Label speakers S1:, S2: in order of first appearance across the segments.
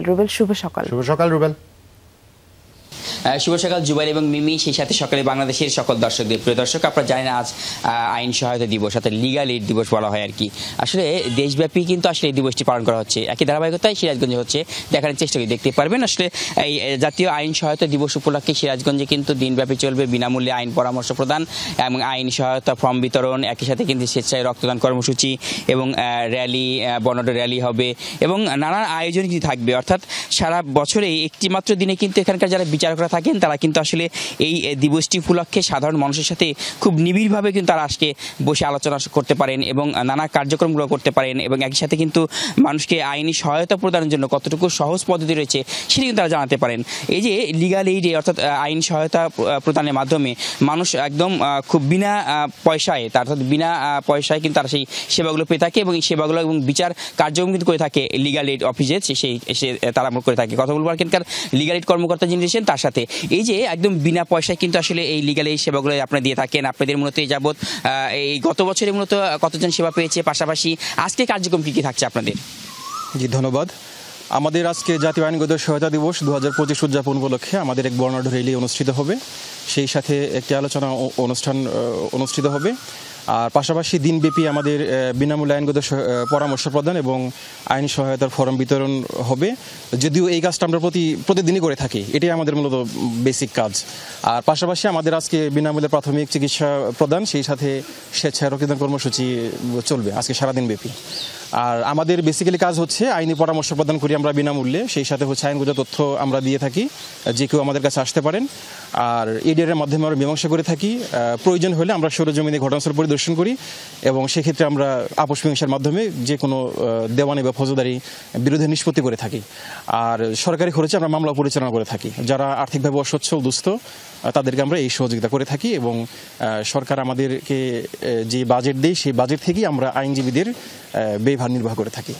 S1: রুবেল, শুভ সকাল।
S2: শুভ সকাল রুবেল।
S3: শুভ সকাল জুবাইর এবং মিমি, সেই সাথে সকালে বাংলাদেশের সকল দর্শকদের। প্রিয় দর্শক, আপনারা জানেন আজ আইন সহায়তা দিবস, অর্থাৎ লিগাল এইড দিবস বলা হয় আর কি। আসলে দেশব্যাপী কিন্তু আসলে এই দিবসটি পালন করা হচ্ছে, একই ধারাবাহিকতায় সিরাজগঞ্জে হচ্ছে, দেখার চেষ্টা করি। দেখতে পারবেন আসলে এই জাতীয় আইন সহায়তা দিবস উপলক্ষে সিরাজগঞ্জে কিন্তু দিনব্যাপী চলবে বিনামূল্যে আইন পরামর্শ প্রদান এবং আইন সহায়তা ফর্ম বিতরণ, একই সাথে কিন্তু স্বেচ্ছায় রক্তদান কর্মসূচি এবং র্যালি, বর্ণাঢ্য র্যালি হবে এবং নানান আয়োজন কিন্তু থাকবে। অর্থাৎ সারা বছরে একটি মাত্র দিনে কিন্তু এখানকার যারা বিচারকরা থাকেন তারা কিন্তু আসলে এই দিবসটি উপলক্ষে সাধারণ মানুষের সাথে খুব নিবিড়ভাবে কিন্তু তারা আজকে বসে আলোচনা করতে পারেন এবং নানা কার্যক্রমগুলো করতে পারেন এবং একই সাথে কিন্তু মানুষকে আইনি সহায়তা প্রদানের জন্য কতটুকু সহজ পদ্ধতি রয়েছে সেটা কিন্তু তারা জানাতে পারেন। এই যে লিগাল এইডে অর্থাৎ আইন সহায়তা প্রদানের মাধ্যমে মানুষ একদম খুব বিনা পয়সায়, অর্থাৎ বিনা পয়সায় কিন্তু তারা সেই সেবাগুলো পেয়ে থাকে এবং এই সেবাগুলো এবং বিচার কার্যক্রম কিন্তু করে থাকে লিগাল এইড অফিসে, সেই তারা করে থাকে। কথা বলবো এখানকার লিগাল এইড কর্মকর্তা যিনি রয়েছেন তার সাথে। এই যে একদম বিনা পয়সায় কিন্তু আসলে এই লিগাল এই সেবাগুলো আপনারা দিয়ে থাকেন। আপনাদের মূলত এই যাবৎ এই গত বছরে মূলত কতজন সেবা পেয়েছে, পাশাপাশি আজকে কার্যক্রম কী কী থাকছে আপনাদের?
S4: জি ধন্যবাদ। আমাদের আজকে জাতীয় আইনগত সহায়তা দিবস 2025 উদযাপন উপলক্ষে আমাদের এক বর্ণাঢ্য র্যালি অনুষ্ঠিত হবে, সেই সাথে একটি আলোচনা অনুষ্ঠান অনুষ্ঠিত হবে। আর পাশাপাশি দিনব্যাপী আমাদের বিনামূল্যে আইনগত পরামর্শ প্রদান এবং আইনি সহায়তার ফর্ম বিতরণ হবে। যদিও এই কাজটা আমরা প্রতিদিনই করে থাকি, এটাই আমাদের মূলত বেসিক কাজ। আর পাশাপাশি আমাদের আজকে বিনামূল্যে প্রাথমিক চিকিৎসা প্রদান, সেই সাথে স্বেচ্ছায় রক্তদান কর্মসূচি চলবে আজকে সারাদিন ব্যাপী। আর আমাদের বেসিক্যালি কাজ হচ্ছে আইনি পরামর্শ প্রদান করি আমরা বিনামূল্যে, সেই সাথে হচ্ছে আইনগত তথ্য আমরা দিয়ে থাকি, যে কেউ আমাদের কাছে আসতে পারেন। আর এডিআরের মাধ্যমে আমরা মীমাংসা করে থাকি। প্রয়োজন হলে আমরা সরেজমিনে ঘটনাস্থল পরিদর্শন করি এবং সেক্ষেত্রে আমরা আপস মীমাংসার মাধ্যমে যে কোনো দেওয়ানি বা ফৌজদারি বিরোধে নিষ্পত্তি করে থাকি। আর সরকারি খরচে আমরা মামলা পরিচালনা করে থাকি। যারা আর্থিকভাবে অসচ্ছল দুস্থ তাদেরকে আমরা এই সহযোগিতা করে থাকি এবং সরকার আমাদেরকে যে বাজেট দেয় সেই বাজেট থেকেই আমরা আইনজীবীদের ব্যয়ভার নির্বাহ করে থাকি।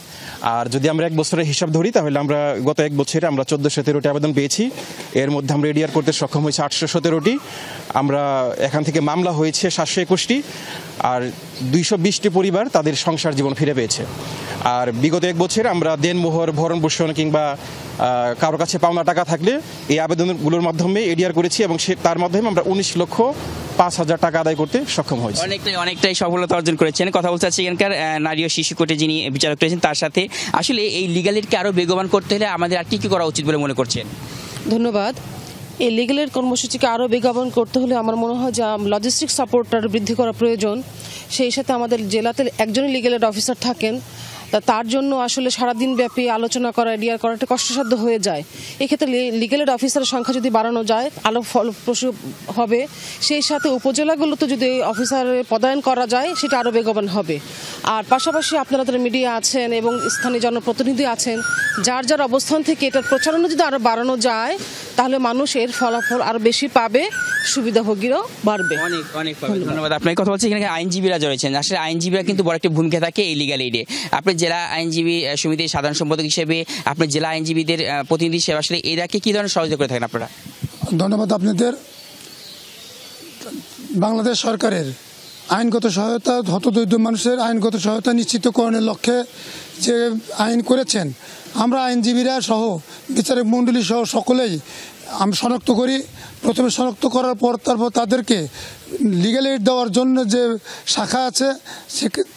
S4: আর যদি আমরা এক বছরের হিসাব ধরি তাহলে আমরা গত এক বছরে আমরা 1417টি আবেদন পেয়েছি। এর মধ্যে আমরা এডিআর করতে সক্ষম হয়েছে 817টি। আমরা এখান থেকে মামলা হয়েছে 721টি। আর 220টি পরিবার তাদের সংসার জীবন ফিরে পেয়েছে। আর বিগত এক বছর আমরা দেনমোহর, ভরণ পোষণ কিংবা কারো কাছে পাওনা টাকা থাকলে এই আবেদনগুলোর মাধ্যমে এডিআর করেছি এবং তার মাধ্যমে আমরা 19,05,000 টাকা আদায় করতে সক্ষম হয়েছি।
S3: অনেকটাই সফলতা অর্জন করেছেন। কথা বলতে চাচ্ছি এখানকার নারী ও শিশু কোর্টে যিনি বিচারক রয়েছেন তার সাথে। আসলে এই লিগাল এইডকে আরও বেগবান করতে হলে আমাদের আর কি করা উচিত বলে মনে করছেন?
S5: ধন্যবাদ। এই লিগাল এইড কর্মসূচিকে আরও বেগবান করতে হলে আমার মনে হয় যে লজিস্টিক সাপোর্টটা বৃদ্ধি করা প্রয়োজন। সেই সাথে আমাদের জেলাতে একজনই লিগাল এইড অফিসার থাকেন, তার জন্য আসলে সারাদিন ব্যাপী আলোচনা করা, এডিআর করা একটা কষ্টসাধ্য হয়ে যায়। এক্ষেত্রে লিগাল এইড অফিসারের সংখ্যা যদি বাড়ানো যায় আরও ফলপ্রসূ হবে। সেই সাথে উপজেলাগুলোতে যদি অফিসারের পদায়ন করা যায় সেটা আরও বেগবান হবে। আর পাশাপাশি আপনাদের মিডিয়া আছেন এবং স্থানীয় জনপ্রতিনিধি আছেন, যার যার অবস্থান থেকে এটার প্রচারণা যদি আরও বাড়ানো যায় তাহলে মানুষ এর ফলাফল আরও বেশি পাবে, সুবিধাভোগীরাও বাড়বে।
S3: অনেক ধন্যবাদ। আপনার কথা বলছি এখানে আইনজীবীরা রয়েছেন। আসলে আইনজীবীরা কিন্তু বড় একটা ভূমিকা থাকে এই লিগাল এইডে। আপনি জেলা আইনজীবী সমিতির সাধারণ সম্পাদক হিসেবে আপনি জেলা আইনজীবীদের প্রতিনিধি হিসেবে আসলে এরাকে কি ধরনের সহযোগিতা করে থাকেন আপনারা?
S6: ধন্যবাদ আপনাদের। বাংলাদেশ সরকারের আইনগত সহায়তা, হতদরিদ্র মানুষের আইনগত সহায়তা নিশ্চিতকরণের লক্ষ্যে যে আইন করেছেন, আমরা আইনজীবীরা সহ বিচারক মণ্ডলী সহ সকলেই আমরা শনাক্ত করি। প্রথমে শনাক্ত করার পর তারপর তাদেরকে লিগ্যাল এইড দেওয়ার জন্য যে শাখা আছে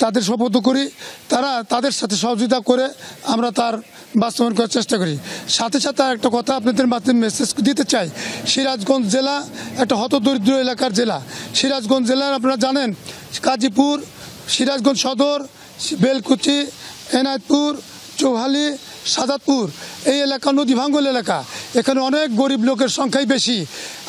S6: তাদের শপথ করি, তারা তাদের সাথে সহযোগিতা করে আমরা তার বাস্তবায়ন করার চেষ্টা করি। সাথে সাথে একটা কথা আপনাদের মাধ্যমে মেসেজ দিতে চাই, সিরাজগঞ্জ জেলা একটা হতদরিদ্র এলাকার জেলা। সিরাজগঞ্জ জেলার আপনারা জানেন গাজীপুর, সিরাজগঞ্জ সদর, বেলকুচি, এনায়তপুর, চৌহালি, সাজাদপুর এই এলাকা নদী ভাঙ্গল এলাকা, এখানে অনেক গরিব লোকের সংখ্যাই বেশি।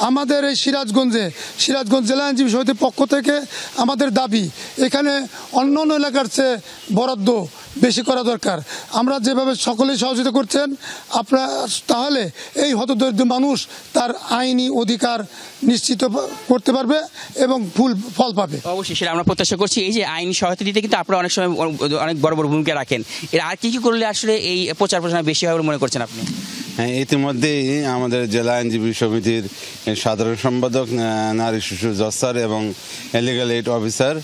S6: আমাদের এই সিরাজগঞ্জ জেলা আইনজীবী সমিতির পক্ষ থেকে আমাদের দাবি এখানে অন্য অন্য এলাকার চেয়ে বরাদ্দ বেশি করা দরকার। আমরা যেভাবে সকলেই সহযোগিতা করছেন আপনারা, তাহলে এই হতদরিদ্র মানুষ তার আইনি অধিকার নিশ্চিত করতে পারবে এবং ফল পাবে।
S3: অবশ্যই সেটা আমরা প্রত্যাশা করছি। এই যে আইনি সহায়তা দিতে কিন্তু আপনারা অনেক সময় অনেক বড় বড় ভূমিকা রাখেন, এর আর কি করলে আসলে এই প্রচার প্রসার বেশি হবে বলে মনে করছেন আপনি?
S1: হ্যাঁ, ইতিমধ্যেই আমাদের জেলা আইনজীবী সমিতির সাধারণ সম্পাদক নারী শিশু জজ স্যার এবং লিগ্যাল এইড অফিসার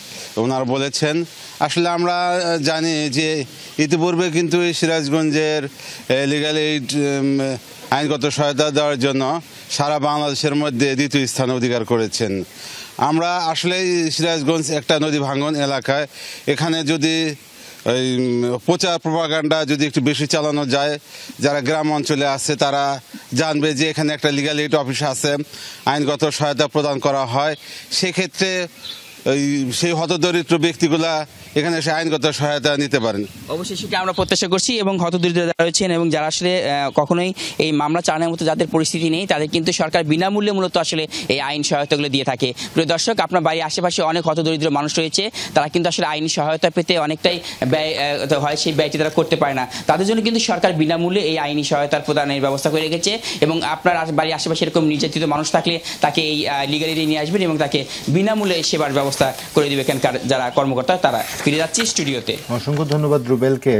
S1: ওনারা বলেছেন, আসলে আমরা জানি যে ইতিপূর্বে কিন্তু এই সিরাজগঞ্জের লিগ্যাল এইড আইনগত সহায়তা দেওয়ার জন্য সারা বাংলাদেশের মধ্যে দ্বিতীয় স্থান অধিকার করেছেন। আমরা আসলে সিরাজগঞ্জ একটা নদী ভাঙ্গন এলাকায়, এখানে যদি ওই প্রচার প্রপাগান্ডা যদি একটু বেশি চালানো যায়, যারা গ্রাম অঞ্চলে আছে তারা জানবে যে এখানে একটা লিগ্যাল এইড অফিস আছে, আইনগত সহায়তা প্রদান করা হয়। সেক্ষেত্রে সেই হতদরিদ্র ব্যক্তিগুলা এখানে এসে আইনগত সহায়তা নিতে পারেন।
S3: অবশ্যই সেটা আমরা প্রত্যাশা করছি এবং হতদরিদ্র যারা রয়েছেন এবং যারা আসলে কখনোই এই মামলা চালানোর মতো যাদের পরিস্থিতি নেই, তাদের কিন্তু সরকার বিনামূল্যে মূলত আসলে এই আইন সহায়তাগুলো দিয়ে থাকে। প্রিয় দর্শক, আপনার বাড়ির আশেপাশে অনেক হতদরিদ্র মানুষ রয়েছে, তারা কিন্তু আসলে আইনি সহায়তা পেতে অনেকটাই ব্যয় হয়, সেই ব্যয়টি তারা করতে পারে না। তাদের জন্য কিন্তু সরকার বিনামূল্যে এই আইনি সহায়তার প্রদানের ব্যবস্থা করে রেখেছে এবং আপনার বাড়ির আশেপাশে এরকম নির্যাতিত মানুষ থাকলে তাকে এই লিগ্যাল এইডে নিয়ে আসবেন এবং তাকে বিনামূল্যে সেবার ব্যবস্থা করে দিবে এখানকার যারা কর্মকর্তা। তারা ফিরে যাচ্ছি স্টুডিওতে।
S2: অসংখ্য ধন্যবাদ রুবেলকে।